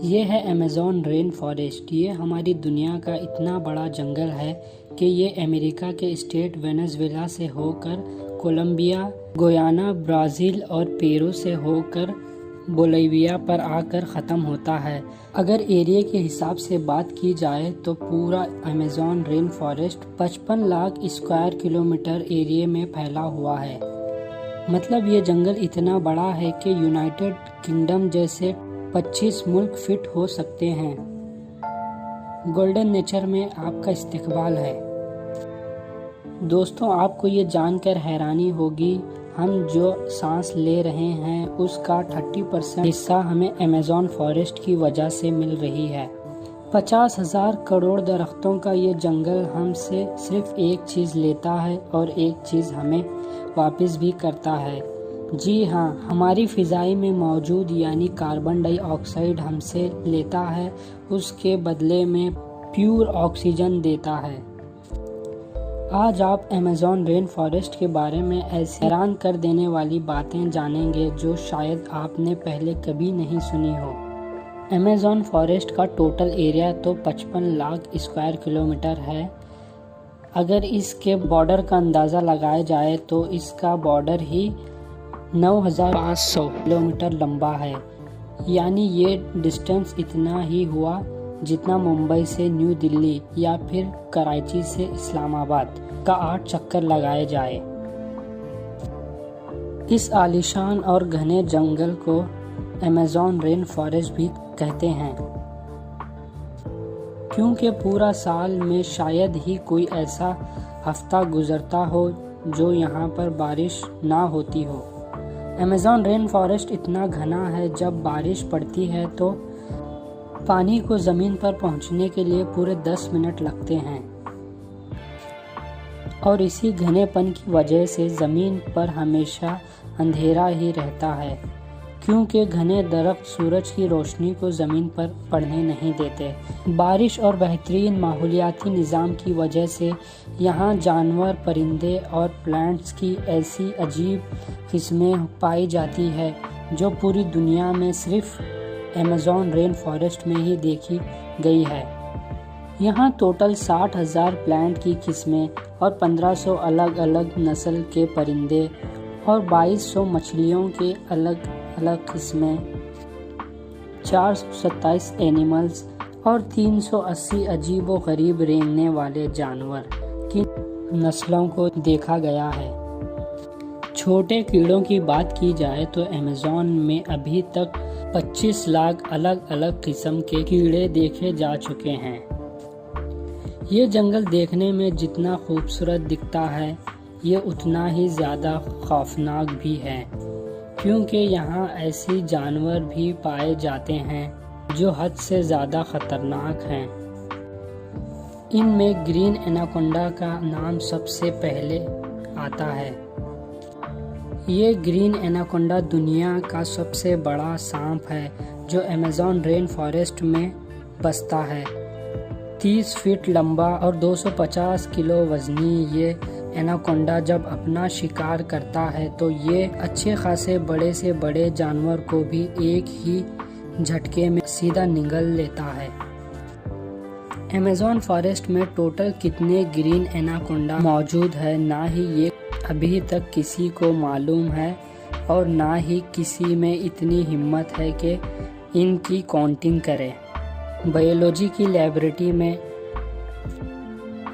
ये है Amazon rain forest. ये हमारी दुनिया का इतना बड़ा जंगल है कि ये अमेरिका के स्टेट वेनेजुएला से होकर कोलंबिया, गुयाना, ब्राज़ील और पेरू से होकर बोलिविया पर आकर ख़त्म होता है। अगर एरिया के हिसाब से बात की जाए तो पूरा Amazon rain forest 55 lakh square kilometre area में फैला हुआ है। मतलब ये जंगल इतना बड़ा है कि यूनाइटेड किंगडम जैसे 25 मुल्क फिट हो सकते हैं। गोल्डन नेचर में आपका इस्तकबाल है। दोस्तों, आपको ये जानकर हैरानी होगी, हम जो सांस ले रहे हैं उसका 30% हिस्सा हमें अमेज़न फॉरेस्ट की वजह से मिल रही है। 50,000 करोड़ दरख्तों का ये जंगल हमसे सिर्फ एक चीज़ लेता है और एक चीज़ हमें वापस भी करता है। जी हाँ, हमारी फ़िज़ाई में मौजूद यानी कार्बन डाइऑक्साइड हमसे लेता है, उसके बदले में प्योर ऑक्सीजन देता है। आज आप अमेज़न रेन फॉरेस्ट के बारे में ऐसी हैरान कर देने वाली बातें जानेंगे जो शायद आपने पहले कभी नहीं सुनी हो। अमेज़न फॉरेस्ट का टोटल एरिया तो 55 लाख स्क्वायर किलोमीटर है। अगर इसके बॉर्डर का अंदाज़ा लगाया जाए तो इसका बॉर्डर ही 9,500 किलोमीटर लंबा है। यानी ये डिस्टेंस इतना ही हुआ जितना मुंबई से न्यू दिल्ली या फिर कराची से इस्लामाबाद का 8 चक्कर लगाए जाए। इस आलीशान और घने जंगल को अमेज़न रेन फॉरेस्ट भी कहते हैं, क्योंकि पूरा साल में शायद ही कोई ऐसा हफ्ता गुजरता हो जो यहाँ पर बारिश ना होती हो। अमेज़न रेन फॉरेस्ट इतना घना है, जब बारिश पड़ती है तो पानी को ज़मीन पर पहुँचने के लिए पूरे 10 मिनट लगते हैं। और इसी घनेपन की वजह से ज़मीन पर हमेशा अंधेरा ही रहता है, क्योंकि घने दरख्त सूरज की रोशनी को ज़मीन पर पड़ने नहीं देते। बारिश और बेहतरीन माहौलियाती निज़ाम की वजह से यहाँ जानवर, परिंदे और प्लांट्स की ऐसी अजीब किस्में पाई जाती है जो पूरी दुनिया में सिर्फ अमेज़न रेन फॉरेस्ट में ही देखी गई है। यहाँ टोटल 60,000 प्लांट की किस्में और 1500 अलग अलग नस्ल के परिंदे और 2200 मछलियों के अलग अलग किस्में, 427 एनिमल्स और 380 अजीब व गरीब रेंगने वाले जानवर की नस्लों को देखा गया है। छोटे कीड़ों की बात की जाए तो अमेज़न में अभी तक 25 लाख अलग अलग किस्म के कीड़े देखे जा चुके हैं। ये जंगल देखने में जितना खूबसूरत दिखता है, ये उतना ही ज़्यादा खौफनाक भी है, क्योंकि यहाँ ऐसे जानवर भी पाए जाते हैं जो हद से ज़्यादा ख़तरनाक हैं। इनमें ग्रीन एनाकोंडा का नाम सबसे पहले आता है। ये ग्रीन एनाकोंडा दुनिया का सबसे बड़ा सांप है जो अमेज़न रेन फॉरेस्ट में बसता है। 30 फीट लंबा और 250 किलो वज़नी ये एनाकोंडा जब अपना शिकार करता है तो ये अच्छे खासे बड़े से बड़े जानवर को भी एक ही झटके में सीधा निगल लेता है। अमेज़न फॉरेस्ट में टोटल कितने ग्रीन एनाकोंडा मौजूद है, ना ही ये अभी तक किसी को मालूम है और ना ही किसी में इतनी हिम्मत है कि इनकी काउंटिंग करे। बायोलॉजी की लैबोरेटरी में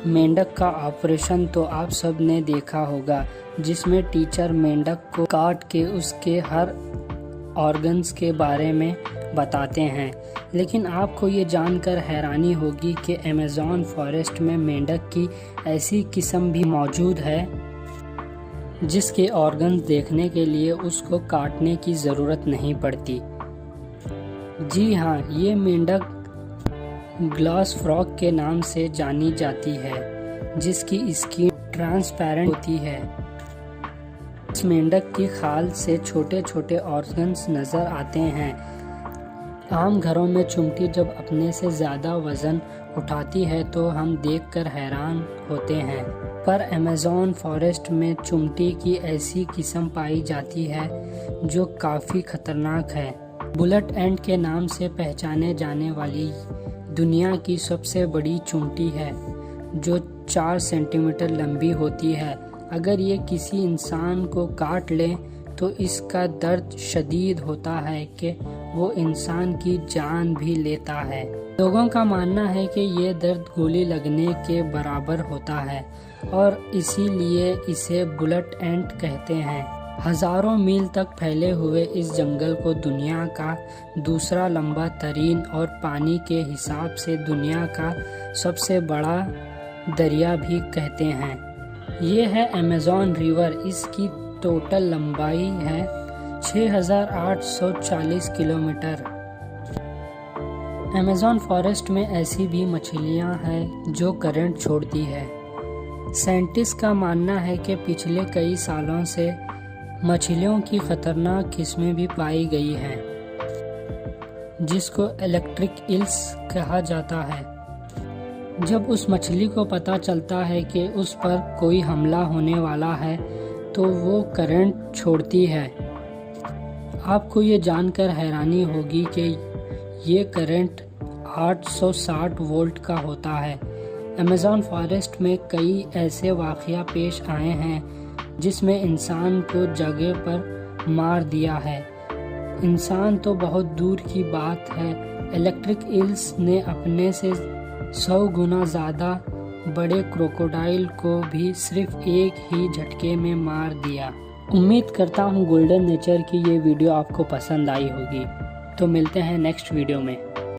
मेंढक का ऑपरेशन तो आप सब ने देखा होगा, जिसमें टीचर मेंढक को काट के उसके हर ऑर्गन्स के बारे में बताते हैं। लेकिन आपको ये जानकर हैरानी होगी कि अमेज़न फॉरेस्ट में मेंढक की ऐसी किस्म भी मौजूद है जिसके ऑर्गन्स देखने के लिए उसको काटने की ज़रूरत नहीं पड़ती। जी हाँ, ये मेंढक ग्लास फ्रॉग के नाम से जानी जाती है, जिसकी स्किन ट्रांसपेरेंट होती है। इस मेंढक की खाल से छोटे छोटे ऑर्गन्स नज़र आते हैं। आम घरों में चिमटी जब अपने से ज़्यादा वज़न उठाती है तो हम देखकर हैरान होते हैं, पर अमेज़न फॉरेस्ट में चिमटी की ऐसी किस्म पाई जाती है जो काफ़ी खतरनाक है। बुलेट एंट के नाम से पहचाने जाने वाली दुनिया की सबसे बड़ी चूंटी है जो 4 सेंटीमीटर लंबी होती है। अगर ये किसी इंसान को काट ले तो इसका दर्द शदीद होता है कि वो इंसान की जान भी लेता है। लोगों का मानना है कि ये दर्द गोली लगने के बराबर होता है और इसीलिए इसे बुलेट एंट कहते हैं। हजारों मील तक फैले हुए इस जंगल को दुनिया का दूसरा लंबा तरीन और पानी के हिसाब से दुनिया का सबसे बड़ा दरिया भी कहते हैं। ये है अमेज़न रिवर। इसकी टोटल लंबाई है 6840 किलोमीटर। अमेज़न फॉरेस्ट में ऐसी भी मछलियां हैं जो करंट छोड़ती है। साइंटिस्ट का मानना है कि पिछले कई सालों से मछलियों की खतरनाक किस्में भी पाई गई हैं जिसको इलेक्ट्रिक ईल्स कहा जाता है। जब उस मछली को पता चलता है कि उस पर कोई हमला होने वाला है तो वो करंट छोड़ती है। आपको ये जानकर हैरानी होगी कि ये करंट 860 वोल्ट का होता है। अमेज़न फॉरेस्ट में कई ऐसे वाक़या पेश आए हैं जिसमें इंसान को जगह पर मार दिया है। इंसान तो बहुत दूर की बात है, इलेक्ट्रिक ईल्स ने अपने से 100 गुना ज़्यादा बड़े क्रोकोडाइल को भी सिर्फ एक ही झटके में मार दिया। उम्मीद करता हूँ गोल्डन नेचर की ये वीडियो आपको पसंद आई होगी। तो मिलते हैं नेक्स्ट वीडियो में।